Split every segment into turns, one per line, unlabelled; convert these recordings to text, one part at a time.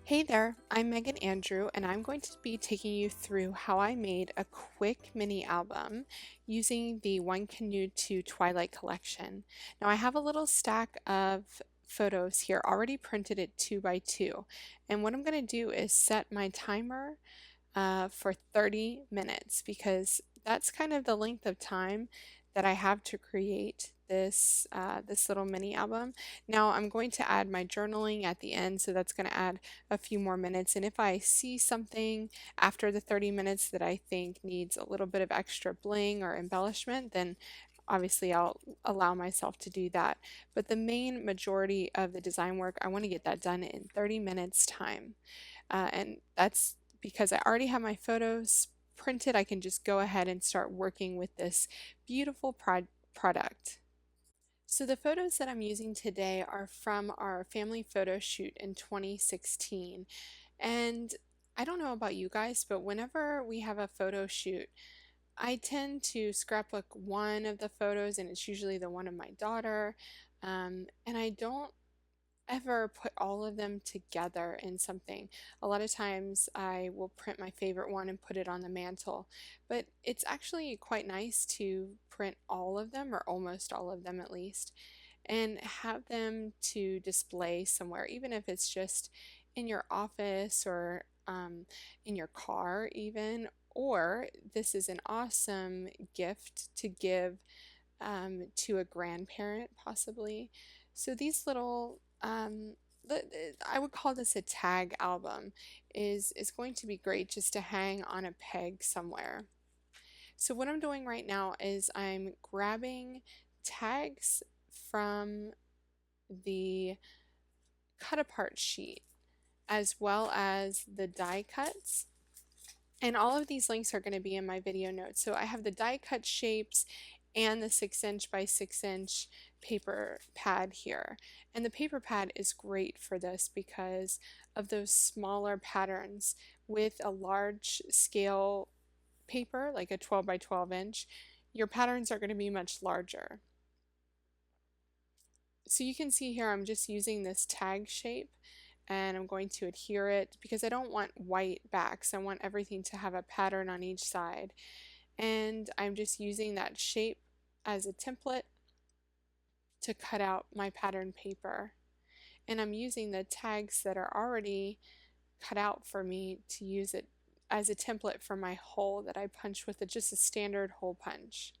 Hey there, I'm Megan Andrew, and I'm going to be taking you through how I made a quick mini album using the 1Canoe2 Twilight collection. Now, I have a little stack of photos here already printed at 2 by 2, and what I'm going to do is set my timer for 30 minutes because that's kind of the length of time that I have to create this little mini album. Now I'm going to add my journaling at the end, so that's going to add a few more minutes. And if I see something after the 30 minutes that I think needs a little bit of extra bling or embellishment, then obviously I'll allow myself to do that. But the main majority of the design work, I want to get that done in 30 minutes time. And that's because I already have my photos printed. I can just go ahead and start working with this beautiful product. So the photos that I'm using today are from our family photo shoot in 2016. And I don't know about you guys, but whenever we have a photo shoot, I tend to scrapbook one of the photos, and it's usually the one of my daughter. And I don't ever put all of them together in something. A lot of times I will print my favorite one and put it on the mantle, but it's actually quite nice to print all of them, or almost all of them at least, and have them to display somewhere, even if it's just in your office or in your car, even. Or this is an awesome gift to give to a grandparent, possibly. So these little, I would call this a tag album, is going to be great just to hang on a peg somewhere. So what I'm doing right now is I'm grabbing tags from the cut apart sheet as well as the die cuts. And all of these links are going to be in my video notes. So I have the die cut shapes and the 6" by 6" paper pad here. And the paper pad is great for this because of those smaller patterns. With a large scale paper, like a 12 by 12". Your patterns are going to be much larger. So you can see here I'm just using this tag shape, and I'm going to adhere it because I don't want white backs. I want everything to have a pattern on each side. And I'm just using that shape as a template to cut out my pattern paper. And I'm using the tags that are already cut out for me to use it as a template for my hole that I punch with just a standard hole punch.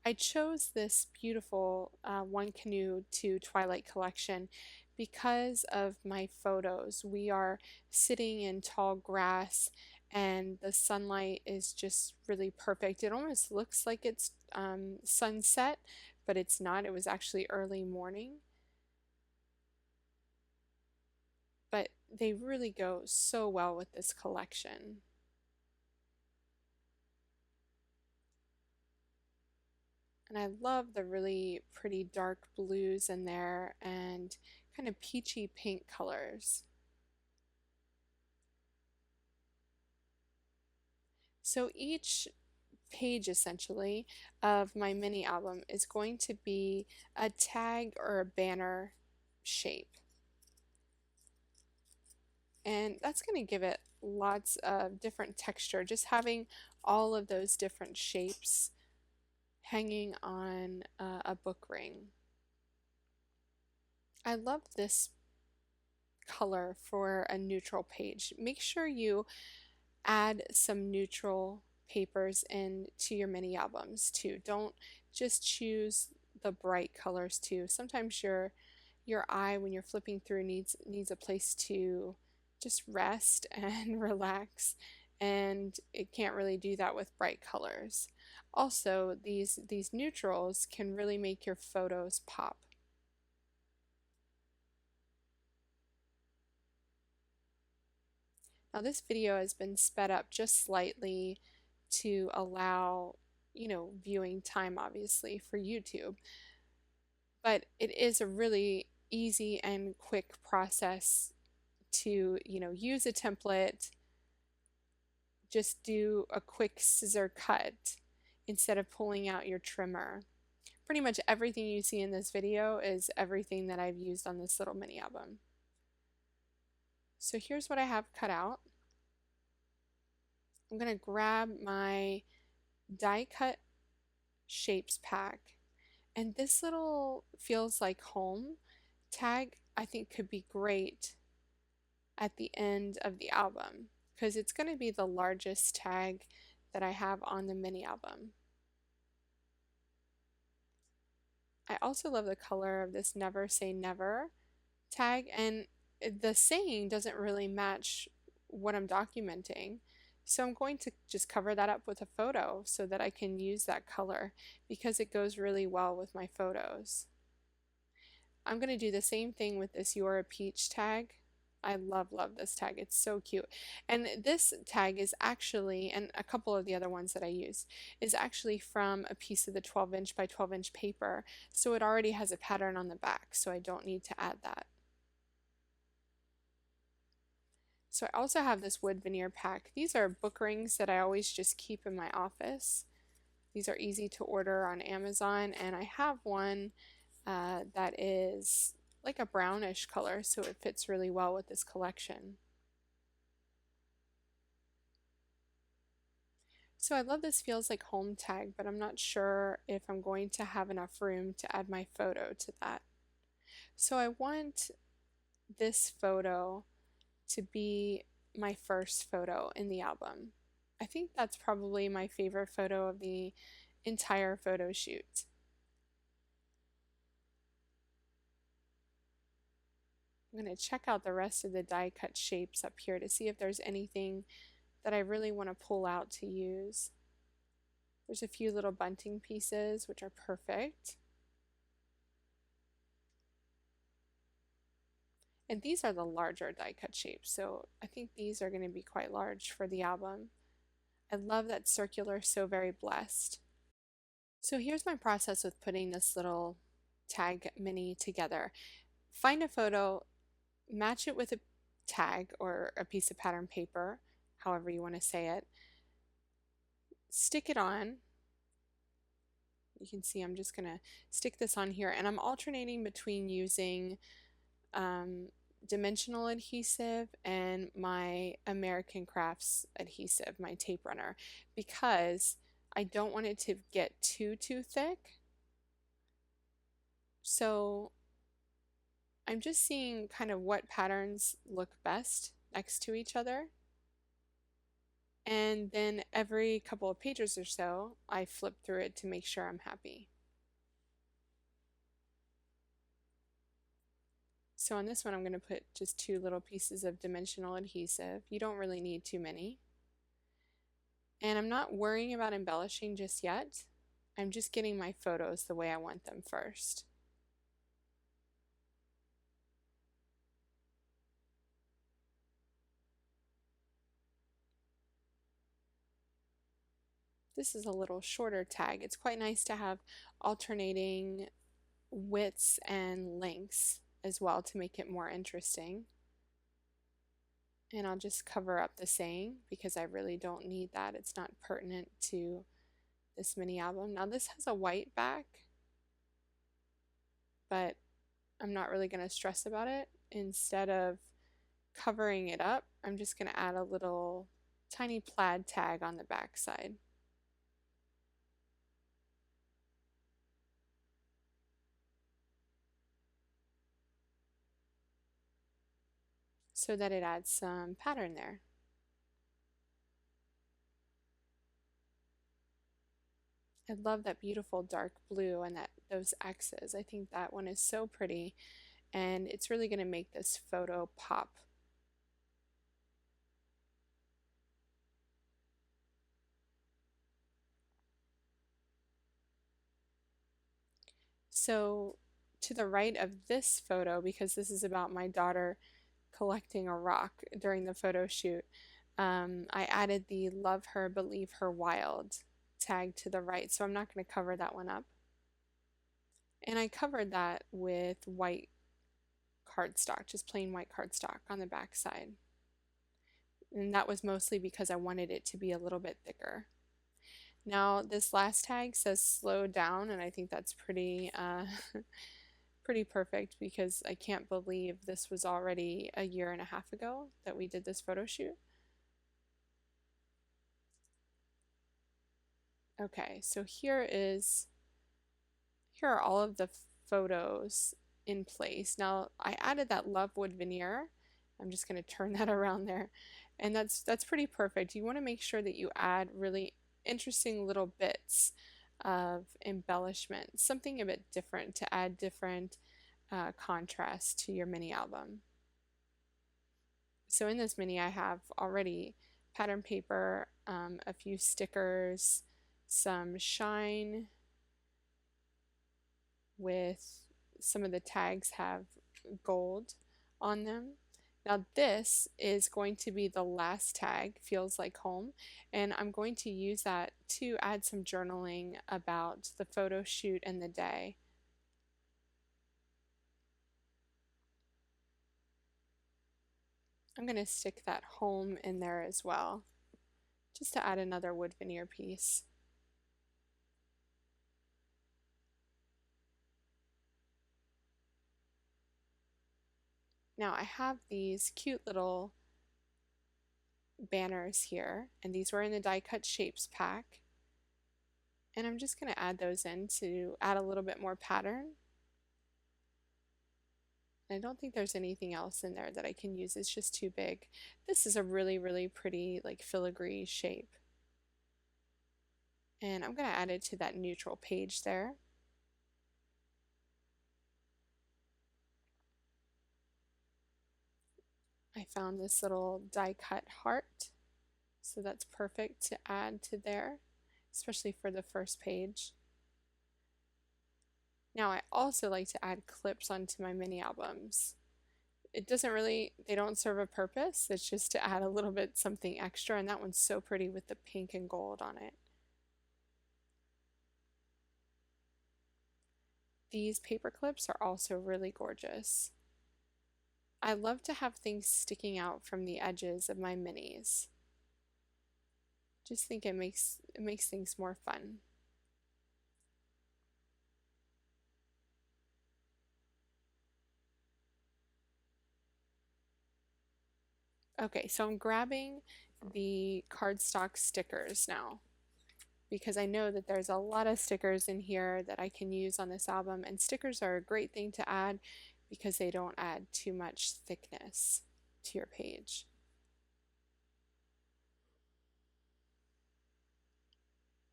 I chose this beautiful 1Canoe2 Twilight collection because of my photos. We are sitting in tall grass and the sunlight is just really perfect. It almost looks like it's sunset, but it's not. It was actually early morning. But they really go so well with this collection. And I love the really pretty dark blues in there and kind of peachy pink colors. So each page essentially of my mini album is going to be a tag or a banner shape. And that's going to give it lots of different texture, just having all of those different shapes hanging on a book ring. I love this color for a neutral page. Make sure you add some neutral papers into your mini albums too. Don't just choose the bright colors too. Sometimes your eye when you're flipping through needs a place to just rest and relax, and it can't really do that with bright colors. Also, these neutrals can really make your photos pop. Now this video has been sped up just slightly to allow, viewing time obviously for YouTube, but it is a really easy and quick process to, use a template, just do a quick scissor cut instead of pulling out your trimmer. Pretty much everything you see in this video is everything that I've used on this little mini album. So here's what I have cut out. I'm going to grab my die cut shapes pack, and this little feels like home tag I think could be great at the end of the album because it's going to be the largest tag that I have on the mini album. I also love the color of this never say never tag, and the saying doesn't really match what I'm documenting. So I'm going to just cover that up with a photo so that I can use that color because it goes really well with my photos. I'm going to do the same thing with this You're a Peach tag. I love this tag. It's so cute. And this tag is actually, and a couple of the other ones that I use, is actually from a piece of the 12-inch by 12-inch paper. So it already has a pattern on the back, so I don't need to add that. So I also have this wood veneer pack. These are book rings that I always just keep in my office. These are easy to order on Amazon, and I have one that is like a brownish color, so it fits really well with this collection. So I love this feels like home tag, but I'm not sure if I'm going to have enough room to add my photo to that. So I want this photo to be my first photo in the album. I think that's probably my favorite photo of the entire photo shoot. I'm going to check out the rest of the die cut shapes up here to see if there's anything that I really want to pull out to use. There's a few little bunting pieces which are perfect. And these are the larger die cut shapes, so I think these are going to be quite large for the album. I love that circular So Very Blessed. So here's my process with putting this little tag mini together. Find a photo, match it with a tag or a piece of pattern paper, however you want to say it. Stick it on. You can see I'm just going to stick this on here, and I'm alternating between using dimensional adhesive and my American Crafts adhesive, my tape runner, because I don't want it to get too thick. So I'm just seeing kind of what patterns look best next to each other. And then every couple of pages or so, I flip through it to make sure I'm happy. So on this one, I'm going to put just 2 little pieces of dimensional adhesive. You don't really need too many. And I'm not worrying about embellishing just yet. I'm just getting my photos the way I want them first. This is a little shorter tag. It's quite nice to have alternating widths and lengths as well to make it more interesting. And I'll just cover up the saying because I really don't need that. It's not pertinent to this mini album. Now this has a white back, but I'm not really going to stress about it. Instead of covering it up, I'm just going to add a little tiny plaid tag on the back side. So that it adds some pattern there. I love that beautiful dark blue and those X's. I think that one is so pretty, and it's really going to make this photo pop. So to the right of this photo, because this is about my daughter collecting a rock during the photo shoot, I added the Love Her, Believe Her Wild tag to the right, so I'm not going to cover that one up. And I covered that with white cardstock, just plain white cardstock on the back side. And that was mostly because I wanted it to be a little bit thicker. Now this last tag says slow down, and I think that's pretty pretty perfect because I can't believe this was already a year and a half ago that we did this photo shoot. Okay, so here are all of the photos in place. Now I added that love wood veneer. I'm just going to turn that around there. And that's pretty perfect. You want to make sure that you add really interesting little bits of embellishment, something a bit different to add different contrast to your mini album. So in this mini I have already pattern paper, a few stickers, some shine, with some of the tags have gold on them. Now this is going to be the last tag, feels like home, and I'm going to use that to add some journaling about the photo shoot and the day. I'm going to stick that home in there as well, just to add another wood veneer piece. Now I have these cute little banners here, and these were in the die cut shapes pack. And I'm just going to add those in to add a little bit more pattern. I don't think there's anything else in there that I can use. It's just too big. This is a really, really pretty like filigree shape. And I'm going to add it to that neutral page there. I found this little die cut heart, so that's perfect to add to there, especially for the first page. Now I also like to add clips onto my mini albums. It doesn't really, they don't serve a purpose, it's just to add a little bit something extra, and that one's so pretty with the pink and gold on it. These paper clips are also really gorgeous. I love to have things sticking out from the edges of my minis. Just think it makes things more fun. Okay, so I'm grabbing the cardstock stickers now because I know that there's a lot of stickers in here that I can use on this album, and stickers are a great thing to add because they don't add too much thickness to your page.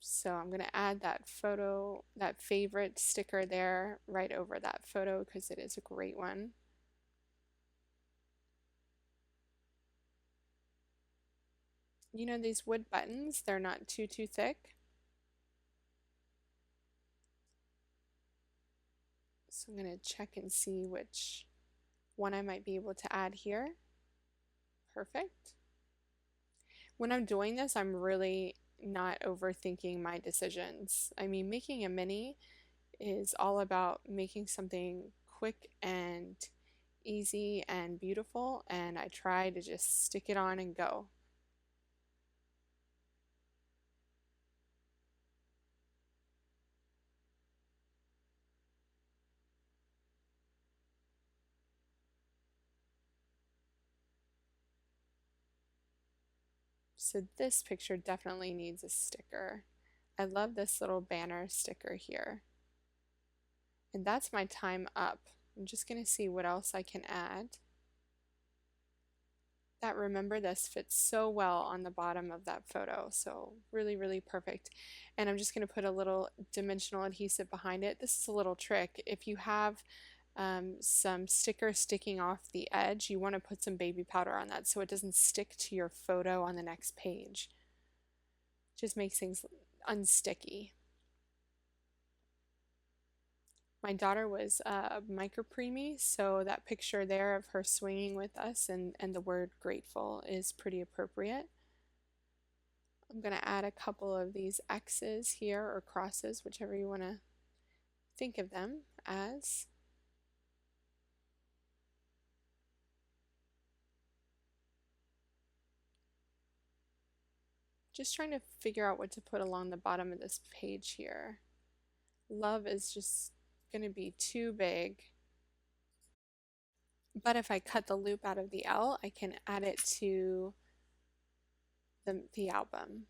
So I'm going to add that photo, that favorite sticker there right over that photo because it is a great one. You know, these wood buttons, they're not too thick. So I'm going to check and see which one I might be able to add here. Perfect. When I'm doing this, I'm really not overthinking my decisions. I mean, making a mini is all about making something quick and easy and beautiful, and I try to just stick it on and go. So this picture definitely needs a sticker. I love this little banner sticker here. And that's my time up. I'm just going to see what else I can add. That remember this fits so well on the bottom of that photo, so really, really perfect. And I'm just going to put a little dimensional adhesive behind it. This is a little trick. If you have some sticker sticking off the edge, you want to put some baby powder on that so it doesn't stick to your photo on the next page. Just makes things unsticky. My daughter was micro preemie, so that picture there of her swinging with us and the word grateful is pretty appropriate. I'm going to add a couple of these X's here, or crosses, whichever you want to think of them as. Just trying to figure out what to put along the bottom of this page here. Love is just going to be too big. But if I cut the loop out of the L, I can add it to the album.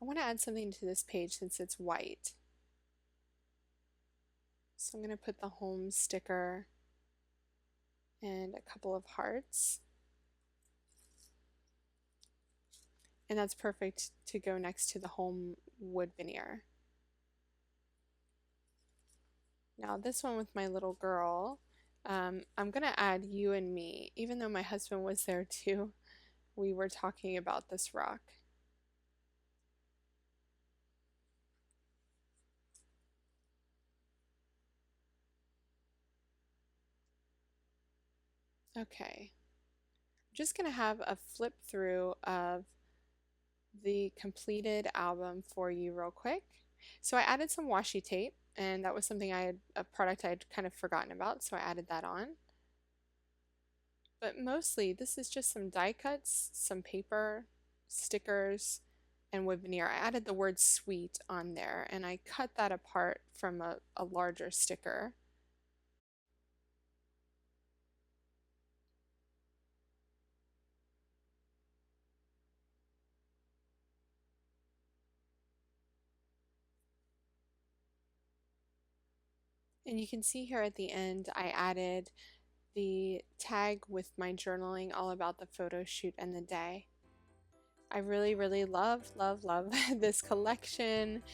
I want to add something to this page since it's white. So I'm going to put the home sticker and a couple of hearts. And that's perfect to go next to the home wood veneer. Now this one with my little girl, I'm going to add you and me, even though my husband was there too. We were talking about this rock. Okay, I'm just going to have a flip through of the completed album for you real quick. So I added some washi tape, and that was something a product I had kind of forgotten about, so I added that on. But mostly this is just some die cuts, some paper, stickers, and wood veneer. I added the word sweet on there, and I cut that apart from a larger sticker. And you can see here at the end, I added the tag with my journaling all about the photo shoot and the day. I really, really love this collection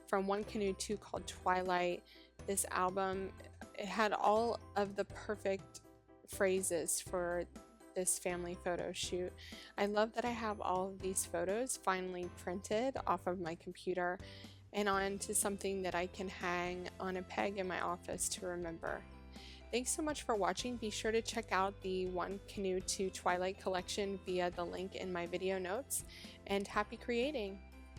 from 1Canoe2 called Twilight. This album, it had all of the perfect phrases for this family photo shoot. I love that I have all of these photos finally printed off of my computer and onto something that I can hang on a peg in my office to remember. Thanks so much for watching. Be sure to check out the 1Canoe2 Twilight collection via the link in my video notes, and happy creating!